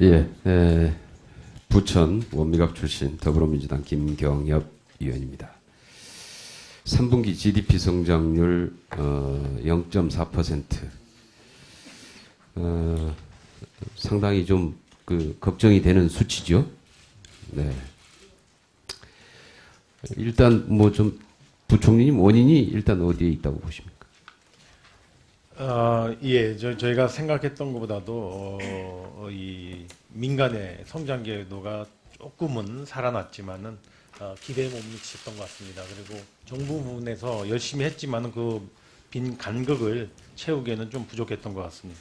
예, 부천 원미갑 출신 더불어민주당 김경엽 의원입니다. 3분기 GDP 성장률 0.4%. 상당히 좀 걱정이 되는 수치죠. 네. 일단 뭐 좀 부총리님 원인이 일단 어디에 있다고 보십니까? 예, 저희가 생각했던 것보다도 이 민간의 성장 기여도가 조금은 살아났지만은 기대에 못 미쳤던 것 같습니다. 그리고 정부 부분에서 열심히 했지만은 그 빈 간극을 채우기에는 좀 부족했던 것 같습니다.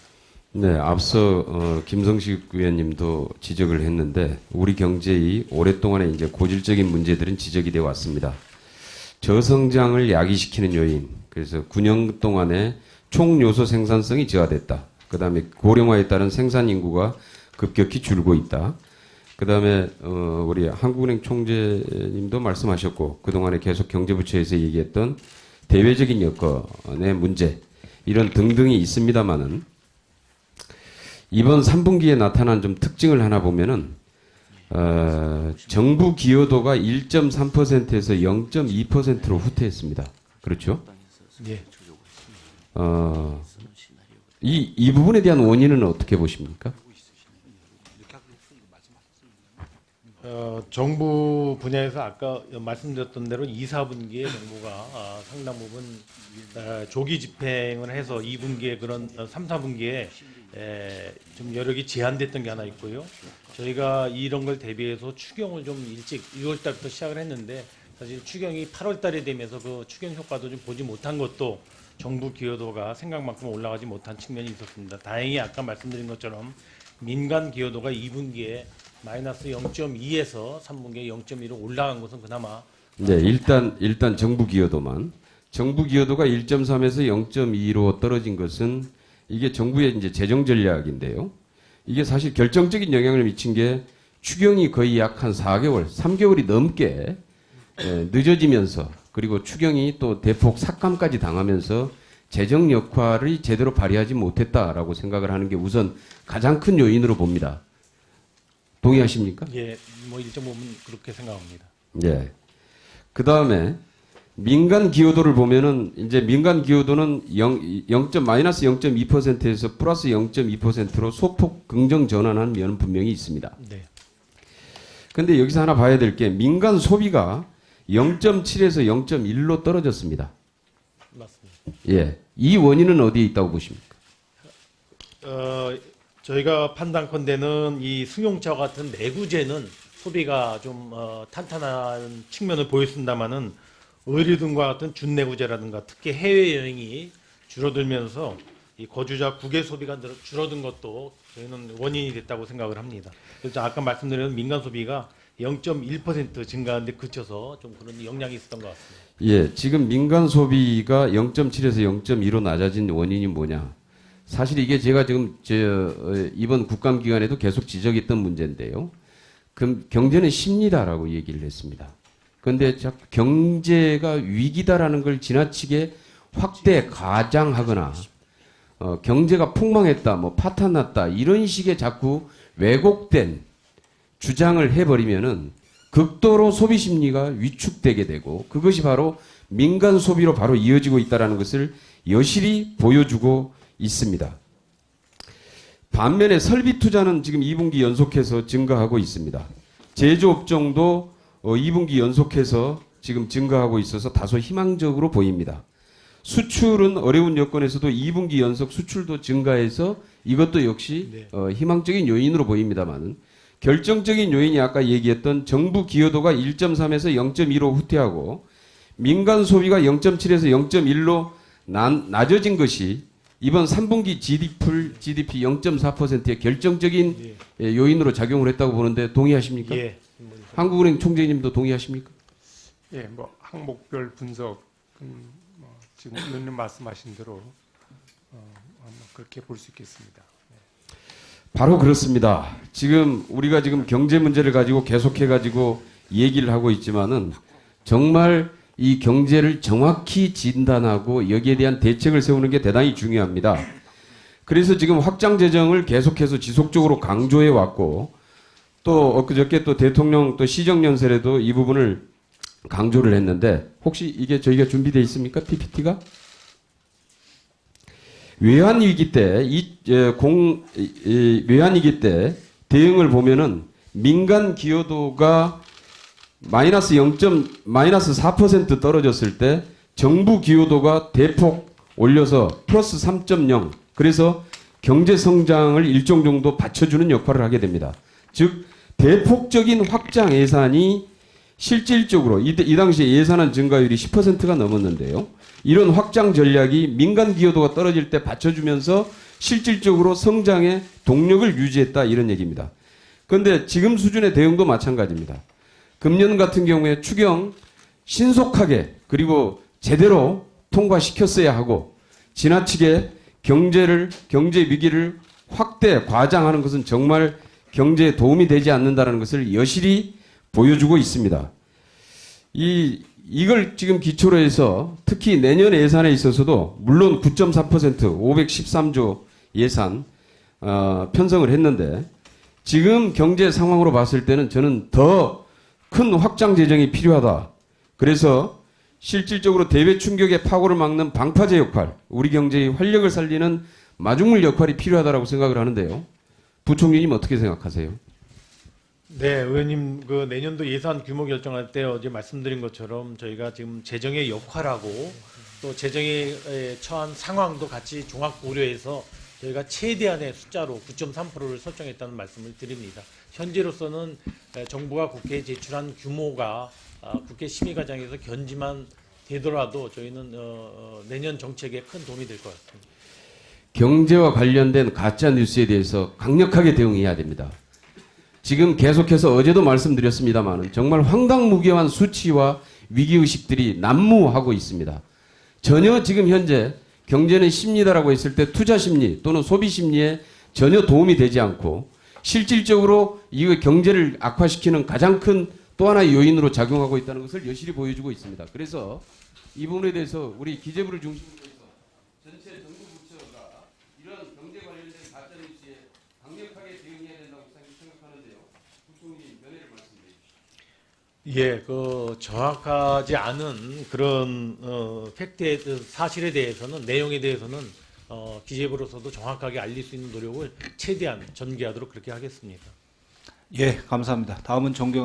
네, 앞서 김성식 의원님도 지적을 했는데 우리 경제의 오랫동안의 이제 고질적인 문제들은 지적이 되어 왔습니다. 저성장을 야기시키는 요인, 그래서 9년 동안에 총 요소 생산성이 저하됐다. 그 다음에 고령화에 따른 생산 인구가 급격히 줄고 있다. 그 다음에 우리 한국은행 총재님도 말씀하셨고 그동안에 계속 경제부처에서 얘기했던 대외적인 여건의 문제 이런 등등이 있습니다만은 이번 3분기에 나타난 좀 특징을 하나 보면은 정부 기여도가 1.3%에서 0.2%로 후퇴했습니다. 그렇죠? 예. 이 부분에 대한 원인은 어떻게 보십니까? 정부 분야에서 아까 말씀드렸던 대로 2, 4분기에 정부가 상당 부분 조기 집행을 해서 2분기에 그런 3, 4분기에 좀 여력이 제한됐던 게 하나 있고요. 저희가 이런 걸 대비해서 추경을 좀 일찍 6월 달부터 시작을 했는데 사실 추경이 8월 달에 되면서 그 추경 효과도 좀 보지 못한 것도 정부 기여도가 생각만큼 올라가지 못한 측면이 있었습니다. 다행히 아까 말씀드린 것처럼 민간 기여도가 2분기에 마이너스 0.2에서 3분기에 0.2로 올라간 것은 그나마 네, 일단 정부 기여도만 정부 기여도가 1.3에서 0.2로 떨어진 것은 이게 정부의 이제 재정 전략인데요. 이게 사실 결정적인 영향을 미친 게 추경이 거의 약 한 4개월, 3개월이 넘게 늦어지면서 그리고 추경이 또 대폭 삭감까지 당하면서 재정 역할을 제대로 발휘하지 못했다라고 생각을 하는 게 우선 가장 큰 요인으로 봅니다. 동의하십니까? 예, 뭐 일정 부분 그렇게 생각합니다. 예. 그 다음에 민간 기여도를 보면은 이제 민간 기여도는 마이너스 0.2%에서 플러스 0.2%로 소폭 긍정 전환한 면은 분명히 있습니다. 네. 근데 여기서 하나 봐야 될 게 민간 소비가 0.7에서 0.1로 떨어졌습니다. 맞습니다. 예. 이 원인은 어디에 있다고 보십니까? 저희가 판단컨대는 이 승용차와 같은 내구재는 소비가 좀 탄탄한 측면을 보였습니다만은 의류 등과 같은 준내구재라든가 특히 해외여행이 줄어들면서 이 거주자 국외 소비가 줄어든 것도 저희는 원인이 됐다고 생각을 합니다. 그래서 아까 말씀드린 민간 소비가 0.1% 증가하는 데 그쳐서 좀 그런 영향이 있었던 것 같습니다. 예. 지금 민간 소비가 0.7에서 0.2로 낮아진 원인이 뭐냐? 사실 이게 제가 지금 이번 국감 기간에도 계속 지적했던 문제인데요. 그럼 경제는 쉽니다라고 얘기를 했습니다. 그런데 자꾸 경제가 위기다라는 걸 지나치게 확대 과장하거나 경제가 폭망했다, 뭐 파탄났다 이런 식의 자꾸 왜곡된 주장을 해버리면은 극도로 소비 심리가 위축되게 되고 그것이 바로 민간 소비로 바로 이어지고 있다라는 것을 여실히 보여주고 있습니다. 반면에 설비 투자는 지금 2분기 연속해서 증가하고 있습니다. 제조업종도 2분기 연속해서 지금 증가하고 있어서 다소 희망적으로 보입니다. 수출은 어려운 여건에서도 2분기 연속 수출도 증가해서 이것도 역시 네. 희망적인 요인으로 보입니다만 결정적인 요인이 아까 얘기했던 정부 기여도가 1.3에서 0.2로 후퇴하고 민간 소비가 0.7에서 0.1로 낮아진 것이 이번 3분기 GDP 0.4%의 결정적인 요인으로 작용을 했다고 보는데 동의하십니까? 예. 한국은행 총재님도 동의하십니까? 예, 뭐 항목별 분석 지금 의원님 말씀하신 대로 아마 그렇게 볼 수 있겠습니다. 바로 그렇습니다. 우리가 지금 경제 문제를 가지고 계속해 가지고 얘기를 하고 있지만은 정말 이 경제를 정확히 진단하고 여기에 대한 대책을 세우는 게 대단히 중요합니다. 그래서 지금 확장 재정을 계속해서 지속적으로 강조해 왔고 또 엊그저께 또 대통령 또 시정연설에도 이 부분을 강조를 했는데 혹시 이게 저희가 준비되어 있습니까? PPT가? 외환위기 때, 외환위기 때 대응을 보면은 민간 기여도가 마이너스 4% 떨어졌을 때 정부 기여도가 대폭 올려서 플러스 3.0 그래서 경제 성장을 일정 정도 받쳐주는 역할을 하게 됩니다. 즉 대폭적인 확장 예산이 실질적으로 이 당시에 예산안 증가율이 10%가 넘었는데요. 이런 확장 전략이 민간 기여도가 떨어질 때 받쳐주면서 실질적으로 성장의 동력을 유지했다 이런 얘기입니다. 그런데 지금 수준의 대응도 마찬가지입니다. 금년 같은 경우에 추경 신속하게 그리고 제대로 통과시켰어야 하고 지나치게 경제 위기를 확대 과장하는 것은 정말 경제에 도움이 되지 않는다는 것을 여실히 보여주고 있습니다. 이걸 지금 기초로 해서 특히 내년 예산에 있어서도 물론 9.4% 513조 예산 편성을 했는데 지금 경제 상황으로 봤을 때는 저는 더 큰 확장 재정이 필요하다. 그래서 실질적으로 대외 충격의 파고를 막는 방파제 역할, 우리 경제의 활력을 살리는 마중물 역할이 필요하다고 생각을 하는데요. 부총리님 어떻게 생각하세요? 네, 의원님 그 내년도 예산 규모 결정할 때 어제 말씀드린 것처럼 저희가 지금 재정의 역할하고 또 재정에 처한 상황도 같이 종합 고려해서 저희가 최대한의 숫자로 9.3%를 설정했다는 말씀을 드립니다. 현재로서는 정부가 국회에 제출한 규모가 국회 심의과정에서 견지만 되더라도 저희는 내년 정책에 큰 도움이 될 것 같습니다. 경제와 관련된 가짜 뉴스에 대해서 강력하게 대응해야 됩니다. 지금 계속해서 어제도 말씀드렸습니다만 정말 황당무계한 수치와 위기의식들이 난무하고 있습니다. 전혀 지금 현재 경제는 심리다라고 했을 때 투자 심리 또는 소비 심리에 전혀 도움이 되지 않고 실질적으로 이 경제를 악화시키는 가장 큰 또 하나의 요인으로 작용하고 있다는 것을 여실히 보여주고 있습니다. 그래서 이 부분에 대해서 우리 기재부를 중심으로 해서 전체 정부 부처가 이런 경제 관련된 가짜 뉴스에 강력하게 대응해야 된다고 생각하는데요. 부총리 면회를 말씀해 주시죠. 예, 그 정확하지 않은 그런 팩트에 사실에 대해서는 내용에 대해서는 기재부로서도 정확하게 알릴 수 있는 노력을 최대한 전개하도록 그렇게 하겠습니다. 예, 감사합니다. 다음은 존경하는